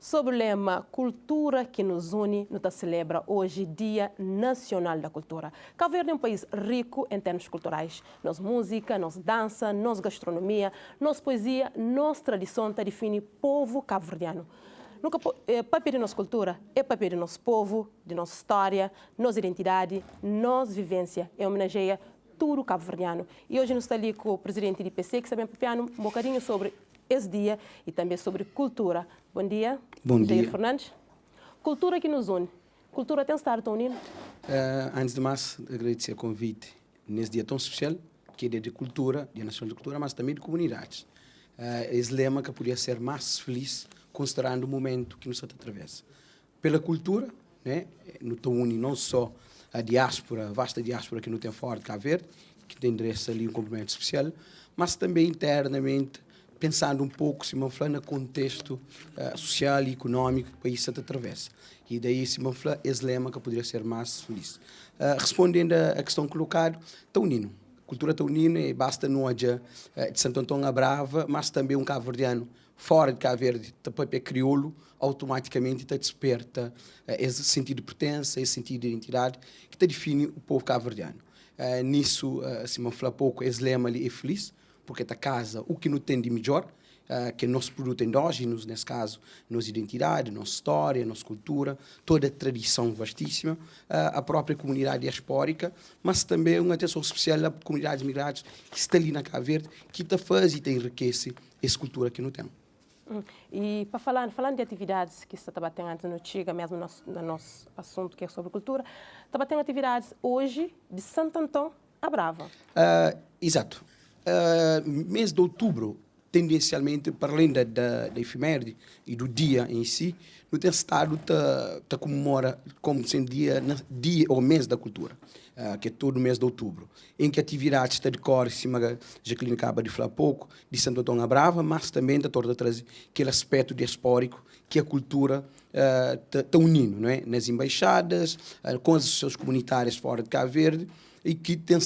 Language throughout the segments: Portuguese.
Sob o lema Cultura que nos une, nos celebra hoje Dia Nacional da Cultura. Cabo Verde é um país rico em termos culturais. Nossa música, nossa dança, nossa gastronomia, nossa poesia, nossa tradição define povo cabo-verdiano. Para pedir nossa cultura, é para pedir nosso povo, de nossa história, nossa identidade, nossa vivência. É homenageia tudo cabo-verdiano. E hoje nós estamos ali com o presidente do IPC, que sabe um bocadinho sobre esse dia e também sobre cultura. Bom dia. Bom dia. Jair Fernandes. Cultura que nos une. Cultura tem estado tão unido? Antes de mais, agradecer o convite nesse dia tão especial, que é dia de cultura, Dia Nacional de Cultura, mas também de comunidades. Esse lema que podia ser mais feliz, considerando o momento que nos atravessa. Pela cultura, né, no tão une não só a diáspora, a vasta diáspora que não tem fora de Cabo Verde, que tem endereço ali um cumprimento especial, mas também internamente, pensando um pouco, se me falar, no contexto social e económico que o país se atravessa. E daí, se me falar, esse lema que poderia ser mais feliz. Respondendo à questão colocada, está unindo. A cultura está unindo, e basta não haja de Santo Antônio a Brava, mas também um cabo-verdiano fora de Cabo Verde, é crioulo, automaticamente está desperta esse sentido de pertença, esse sentido de identidade que te define o povo cabo-verdiano. Nisso, se me falar pouco, esse lema ali é feliz, porque está casa o que não tem de melhor, que é nosso produto endógenos, nesse caso, nossa identidade, nossa história, nossa cultura, toda a tradição vastíssima, a própria comunidade diaspórica, mas também uma atenção especial a comunidades migrantes que está ali na Cabo Verde, que está faz e enriquece essa cultura que não tem. E para falando de atividades que você está tendo antes, não chega mesmo no nosso assunto que é sobre cultura, está tendo atividades hoje de Santo Antão a Brava. Exato. Mês de outubro, tendencialmente, para além da efeméride e do dia em si, no tem estado comemora como sendo dia ou mês da cultura, que é todo o mês de outubro, em que atividades está decorre, cima Jacqueline acaba de falar pouco, de Santo Antão a Brava, mas também está torna trazer aquele aspecto diaspórico que a cultura está unindo, não é? Nas embaixadas, com as associações comunitárias fora de Cabo Verde, e que tem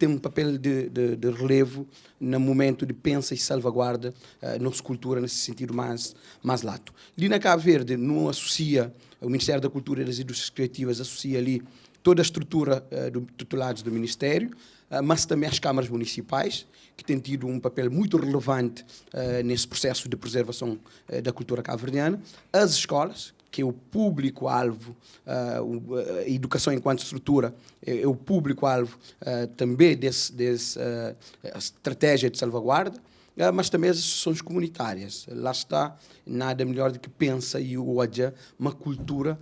um papel de relevo no momento de pensa e salvaguarda nossa cultura nesse sentido mais lato. Ali na Cabo Verde, não associa, o Ministério da Cultura e das Indústrias Criativas associa ali toda a estrutura tutelados do Ministério, mas também as câmaras municipais, que têm tido um papel muito relevante nesse processo de preservação da cultura cabo-verdiana, as escolas, que é o público-alvo, a educação enquanto estrutura, é o público-alvo também dessa estratégia de salvaguarda, mas também as associações comunitárias. Lá está, nada melhor do que pensa e hoje uma cultura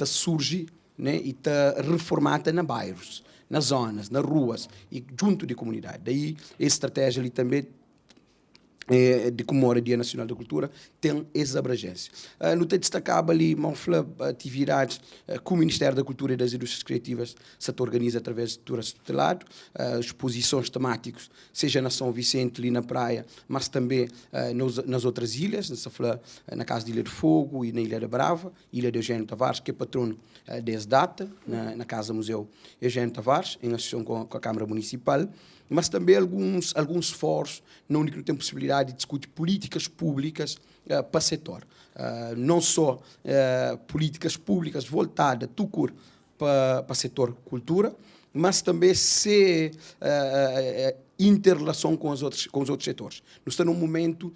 surge, né, e está reformada na bairros, nas zonas, nas ruas e junto de comunidade. Daí, essa estratégia ali também de comemora o Dia Nacional da Cultura, tem essa abrangência. No te destacava ali, atividades que o Ministério da Cultura e das Indústrias Criativas se organiza através de estruturas tutelado, exposições temáticas, seja na São Vicente, ali na praia, mas também nas outras ilhas, na Casa de Ilha de Fogo e na Ilha da Brava, Ilha de Eugênio Tavares, que é patrono dessa data, na Casa Museu Eugênio Tavares, em associação com a Câmara Municipal, mas também alguns esforços, não único tem possibilidade de discutir políticas públicas para o setor. Não só políticas públicas voltadas para o setor cultura, mas também se inter-relação com os outros setores. Nós estamos num momento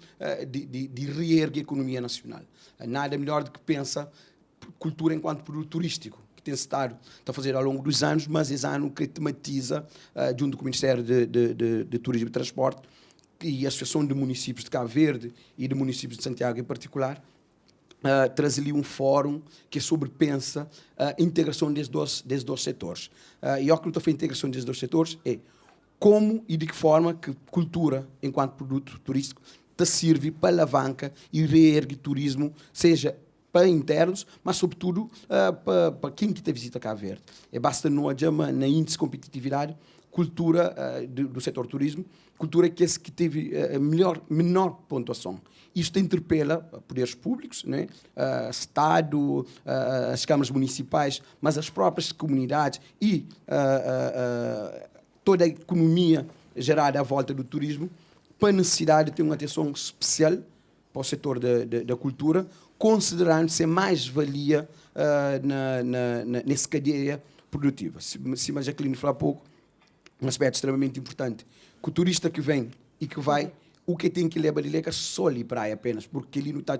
de reerguer a economia nacional. Nada melhor do que pensar cultura enquanto produto turístico, que tem estado a fazer ao longo dos anos, mas esse ano que tematiza, junto com o Ministério de Turismo e Transporte e a Associação de Municípios de Cabo Verde e de Municípios de Santiago em particular, traz ali um fórum que é sobre pensa a integração desses dois setores. E o que eu a integração desses dois setores é como e de que forma que cultura, enquanto produto turístico, te serve para alavanca e reergue turismo, seja para internos, mas sobretudo para quem que te visita Cabo Verde. Basta não adianta na índice de competitividade, cultura do setor turismo, cultura que teve a menor pontuação. Isto interpela poderes públicos, né? Estado, as câmaras municipais, mas as próprias comunidades e toda a economia gerada à volta do turismo, para a necessidade de ter uma atenção especial para o setor da cultura, considerando-se mais-valia nessa cadeia produtiva. Se a Jacqueline falou há pouco, um aspecto extremamente importante, que o turista que vem e que vai, o que tem que levar ali é só ali praia apenas, porque ele não está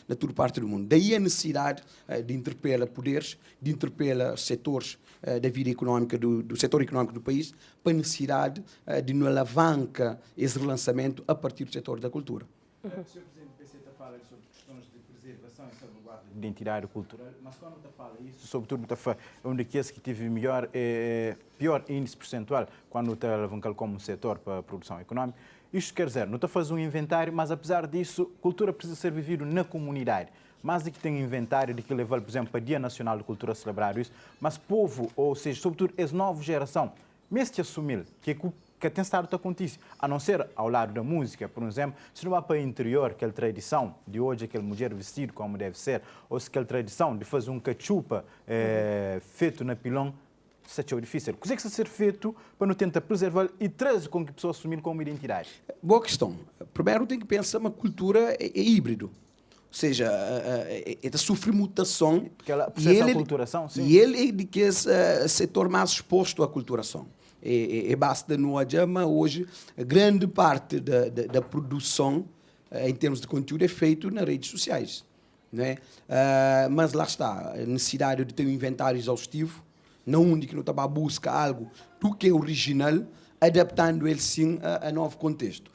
na toda parte do mundo. Daí a necessidade de interpelar poderes, de interpelar setores da vida económica, do setor económico do país, para a necessidade de uma alavanca esse relançamento a partir do setor da cultura. O Sr. Presidente do PCT fala sobre questões de preservação e salvaguarda de identidade cultural, mas quando está fala isso, sobretudo está fala onde que teve pior índice percentual quando está alavancar como setor para a produção económica. Isto quer dizer, não está a fazer um inventário, mas apesar disso, cultura precisa ser vivida na comunidade. Mais do que tem inventário de que levar, por exemplo, para o Dia Nacional de Cultura celebrar isso, mas povo, ou seja, sobretudo essa nova geração, mesmo que assumir que tem estado a acontecer, a não ser ao lado da música, por exemplo, se não vai para o interior, aquela tradição de hoje, aquela mulher vestida como deve ser, ou se aquela tradição de fazer um cachupa feito na pilão, isso é difícil. Consegue ser feito para não tentar preservar e trazer com que a pessoa assumir como identidade? Boa questão. Primeiro tem que pensar que uma cultura é híbrido. Ou seja, ela sofre mutação. Porque ela processa a culturação, sim. E ele é de que é setor mais exposto à culturação. Basta no Adjama, hoje, grande parte da produção, em termos de conteúdo, é feito nas redes sociais. Não é? Mas lá está, a necessidade de ter um inventário exaustivo, não único, não está a buscar algo do que é original, adaptando ele sim a novo contexto.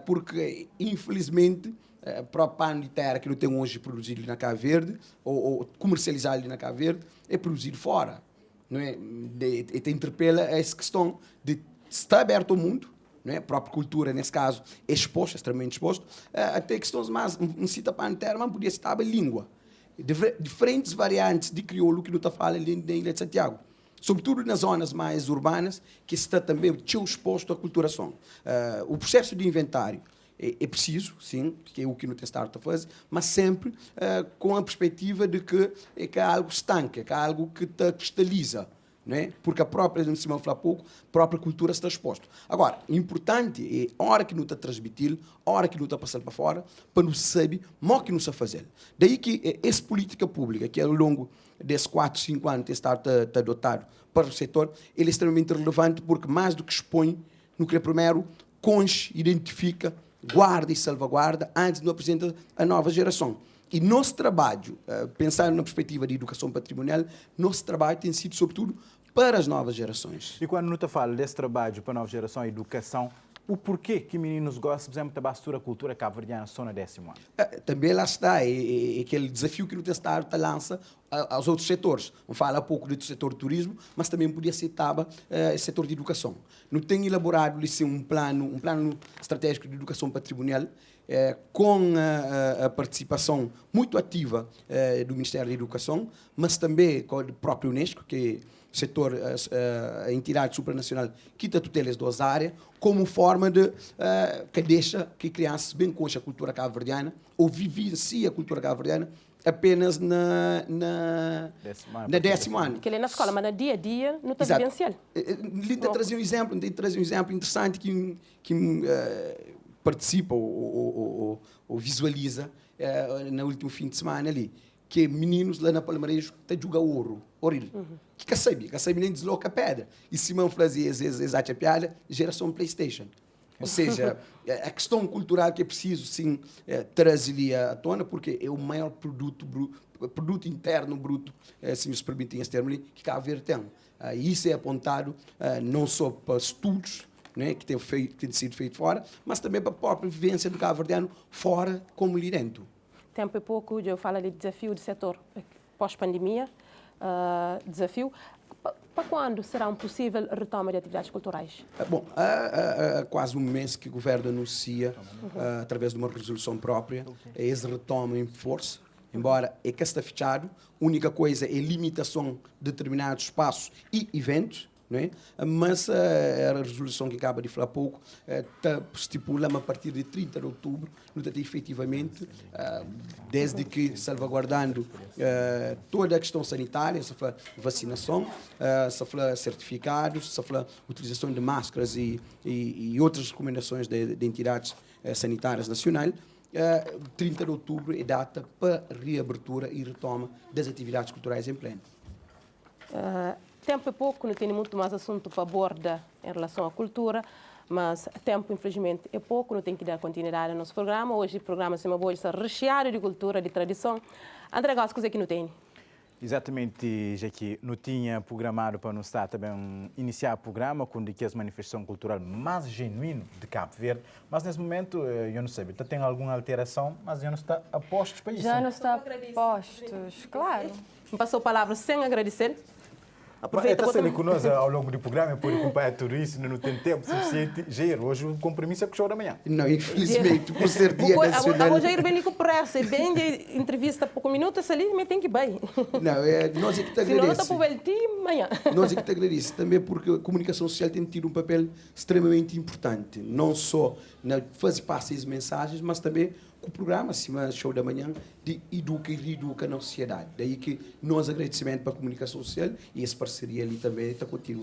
Porque, infelizmente, o próprio pano de terra que não tem hoje produzido ali na Cabo Verde, ou comercializado ali na Cabo Verde, é produzido fora. Não é? E interpela essa questão de estar aberto ao mundo, não é? A própria cultura, nesse caso, é exposta, extremamente exposta, até questões mais, não cita pano de terra, mas podia citar a língua. Diferentes variantes de crioulo que não está falando ali na Ilha de Santiago. Sobretudo nas zonas mais urbanas, que está também exposto à culturação. O processo de inventário é preciso, sim, que é o que no Testar está a fazer, mas sempre com a perspectiva de que é algo estanque, que é algo que te cristaliza. Não é? Porque a própria, como Simão falou há pouco, a própria cultura está exposta. Agora, importante é a hora que não está a transmitir, a hora que não está passando para fora, para não saber o que não está a fazer. Daí que essa política pública, que ao longo desses 4, 5 anos está adotado para o setor, ele é extremamente relevante porque mais do que expõe, no que primeiro conche, identifica, guarda e salvaguarda antes de apresentar a nova geração. E nosso trabalho, pensando na perspectiva de educação patrimonial, nosso trabalho tem sido, sobretudo, para as novas gerações. E quando não fala desse trabalho para a nova geração e educação, o porquê que meninos gostam, por exemplo, da bastura cultura cabo-verdiana só na 10º ano? Também lá está, é aquele desafio que o Estado lança aos outros setores. Não fala há pouco do setor do turismo, mas também podia citar o setor de educação. Não tem elaborado um plano estratégico de educação patrimonial com a participação muito ativa do Ministério da Educação, mas também com o próprio Unesco, que é o setor, a entidade supranacional que tutela as duas áreas, como forma de que deixa que crianças bem com a cultura cabo-verdiana ou vivencia a cultura cabo-verdiana apenas na 10º ano. Que ele é na escola, mas no dia a dia não está vivenciando. Ele trazer um exemplo interessante que participa ou visualiza no último fim de semana ali, que meninos lá na Palmarejo estão a jogar ouro. Que sabe nem desloca a pedra. E Simão fazia exato a piada, geração PlayStation. Ou seja, a questão cultural que é preciso, sim, trazer ali à tona, porque é o maior produto interno bruto, se me permitem esse termo ali, que Cabo Verde tem. Isso é apontado não só para estudos, né, que tem sido feito fora, mas também para a própria vivência do cabo-verdiano fora como ali dentro. Tempo é pouco, eu falo de desafio do setor pós-pandemia, desafio. Para quando será um possível retoma de atividades culturais? Bom, há quase um mês que o governo anuncia, através de uma resolução própria, esse retoma em força, embora é que está fechado. A única coisa é limitação de determinados espaços e eventos, não é? Mas a resolução que acaba de falar há pouco estipula a partir de 30 de outubro, efetivamente, desde que salvaguardando toda a questão sanitária, se fala vacinação, se fala certificados, se fala utilização de máscaras e outras recomendações de entidades sanitárias nacionais, 30 de outubro é data para reabertura e retoma das atividades culturais em pleno. Tempo é pouco, não tem muito mais assunto para abordar em relação à cultura, mas tempo, infelizmente, é pouco, não tem que dar continuidade ao nosso programa. Hoje o programa se está recheado de cultura, de tradição. André Gas, coisa que não tem? Exatamente, já que não tinha programado para nos estar também iniciar o programa com que a manifestação cultural mais genuína de Cabo Verde, mas nesse momento, eu não sei, tem alguma alteração, mas já não está a postos para isso. Já não está a postos, claro. Me passou a palavra sem agradecer. Aproveita está sendo conosco ao longo do programa, por acompanhar tudo isso, não tem tempo suficiente. Jair, hoje o compromisso é com o show da manhã. Não, infelizmente, por ser dia nacional... Hoje Jair vem com pressa, bem de entrevista pouco minutos ali, mas tem que ir bem. Não, nós é que te agradecemos. Senão não está para o amanhã. Nós é que te agradecemos também porque a comunicação social tem tido um papel extremamente importante, não só na fazer passar as mensagens, mas também com o programa, acima do show da manhã, de educa e reeduca na sociedade. Daí que nós agradecimento para a comunicação social e essa parceria ali também está contigo.